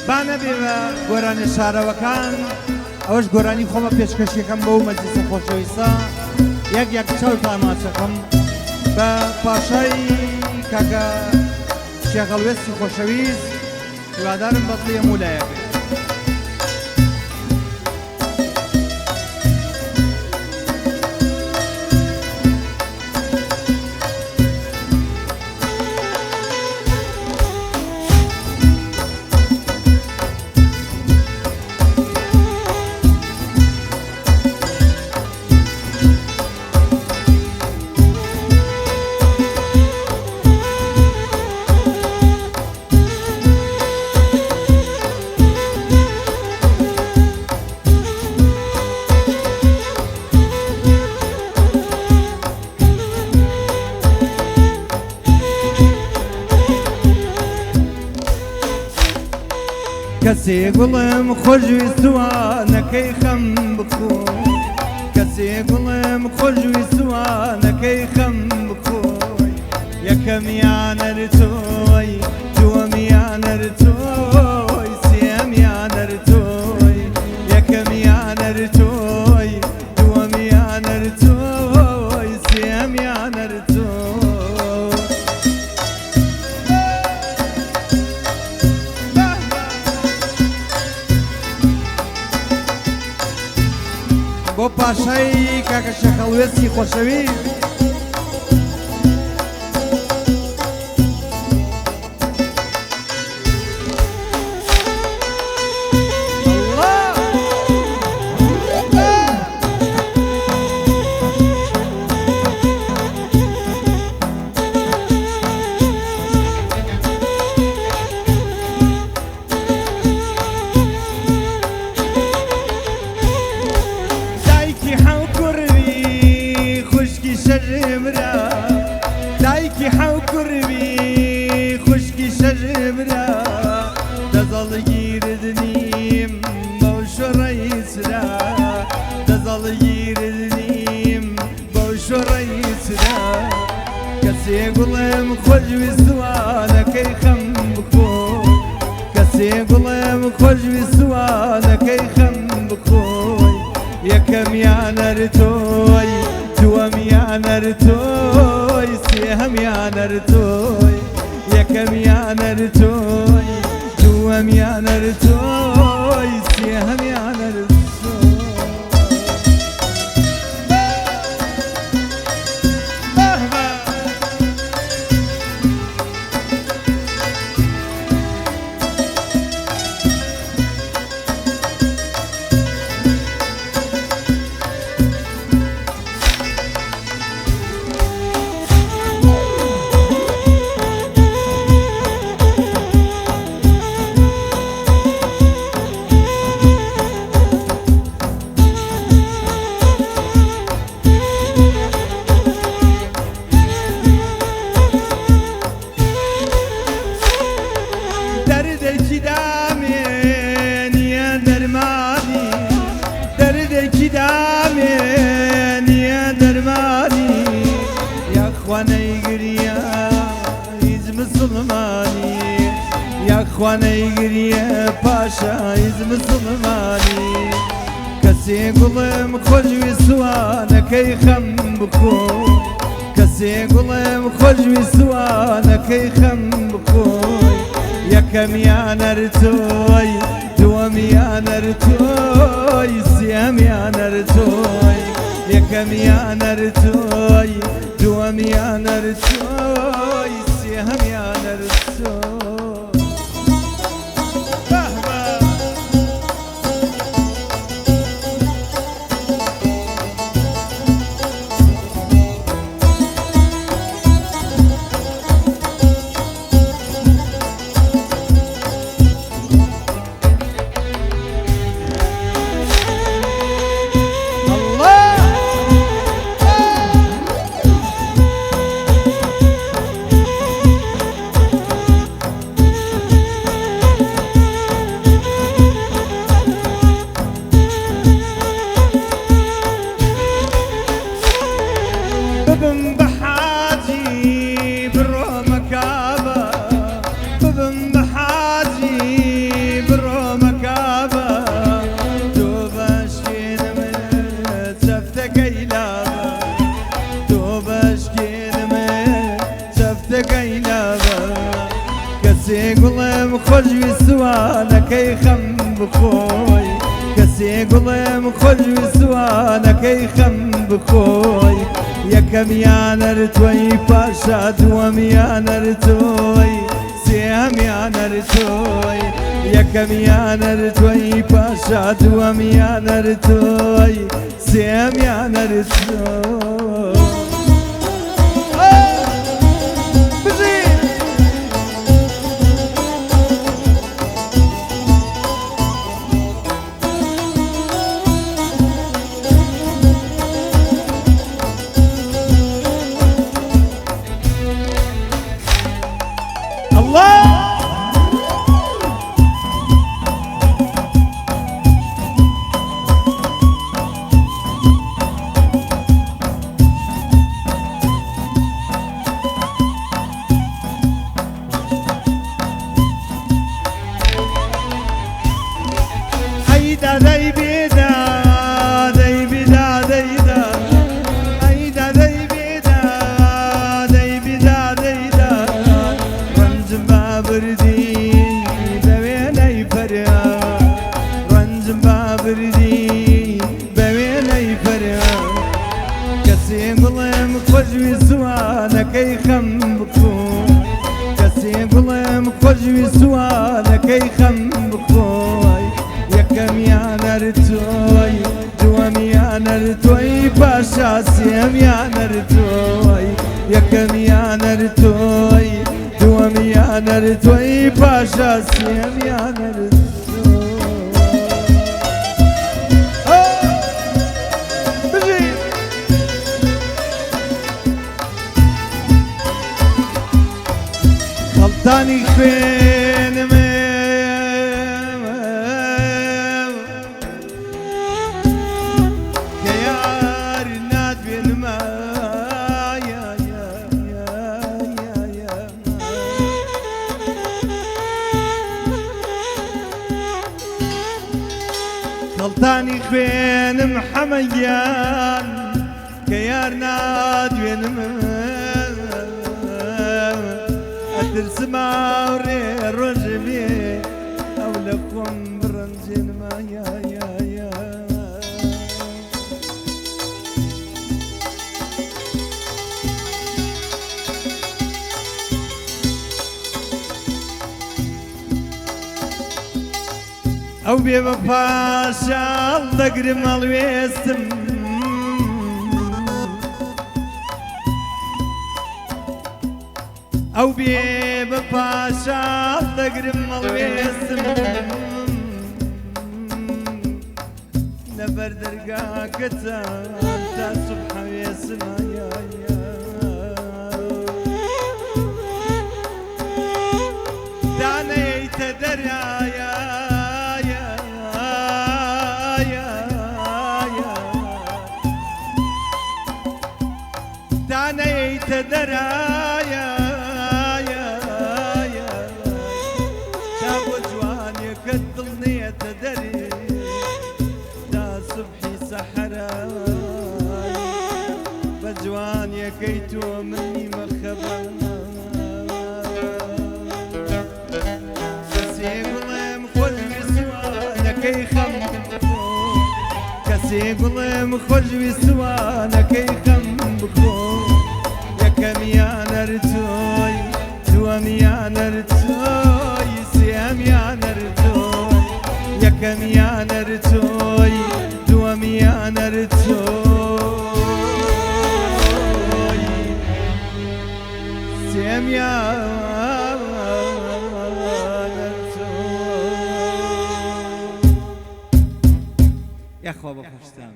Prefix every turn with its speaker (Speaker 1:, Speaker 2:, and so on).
Speaker 1: با نەبێ بە گۆرانی شارەوەکان ئەوەش گۆرانی خۆمە پێشکەشیەکەم بەو مەجلیسە خۆشەویستە یەک چاو تاماچەکەم بە پاشای کاکە شێخ هەڵوێستی خۆشەویست هیوادارم بەدڵی هەموو لایەکەی کەسێ گوڵم خۆشویستوانەکەی خەم بخۆی کەسێ گوڵم خۆشویستوانەکەی خەم بخۆی یەکەمیانەر تۆی دووەمیانەر تۆی سێمیانەر تۆی یەکەمیانەر تۆی دووەمیانەر تۆی سێمیانەر تۆی بۆ پاشای کاکە شێخ هەڵوێستی خۆشەویست دایکی حەو کوڕبی خوشکی شەژمرا دەزەڵگیردنیم بەو شۆڕەی سرا دەزەڵگیردنیم بەو شۆڕەی سرا کەسێ گوڵم خۆشویستوانەکەی خەم بخۆی کەسێ گوڵم خۆشویستوانەکەی خەم بخۆی یەکەمیانەر تۆی دووەمیانەر تۆی سێهەمیانەر تۆی یەکەمیانەر تۆی دووەمیانەر تۆی سێهەمیانەر تۆی دەردێکی دامێنیە دەرمانی دەردێکی دامێنیە دەرمانی یاخوا نەیگریە هیچ مسڵمانی یاخوا نەیگریە پاشا هیچ مسڵمانی کەسێ گوڵم خۆشویستوانەکەی خەم بخۆی کەسێ گوڵم خۆشویستوانەکەی خەم بخۆی یەکەمیانەر تۆی دووەمیانەر تۆی سێمیانەر تۆی یەکەمیانەر تۆی دووەمیانەر تۆی سێهەمیانەر تۆی کەسێ گوڵم خۆشویستوانەکەی خەم بخۆی کەسێ گوڵم خۆشویستوانەکەی خەم بخۆی یەکەمیانەر تۆی پاشا دووەمیانەر تۆی سێهەمیانەر تۆی یەکەمیانەر تۆی پاشا دووەمیانەر تۆی سێهەمیانەر تۆی خۆشویستوانەکەی خەم بخۆی کەسێ گوڵم خۆشویستوانەکەی خەم بخۆی یەکەمیانەر تۆی دووەمیانەر تۆی پاشا سێهەمیانەر تۆی یەکەمیانەر تۆی دووەمیانەر تۆی پاشا سێهەمیانەر خەڵتانی خوێنمێ کە یار نادوێنمە خەڵتانی خوێنم حەمەیان کە یار نادوێنمە ئەترسم ئاوڕێ ڕۆژێ بێ ئەو لە خۆم بڕەنجێنمە ئەو بێ بە پاشاڵ دەگرم هەڵوێستم ئەو بێ بە پاشاڵ دەگرم هەڵوێستم لەبەر دەرگاکەتە تا سوبحە وێسمە دانەیەیتە دەرایە دانەیەیتە دەرایە تا بۆ جوانیەکەت دڵ نێتە دەرێ تا سوبحی سەحەرای بە جوانیەکەی تۆ من نیمە خەبەر کەسێ گوڵم خۆشویستوانەکەی خەم بخۆی کەسێ گوڵم خۆشویستوانەکەی خەم بخۆی یەکەمیانەر تۆی دووەمیانەر تۆی سێهەمیانەر تۆی یەکەمیانەر تۆی دووەمیانەر تۆی سێهەمیانەر تۆی یەخوا بەخۆشتان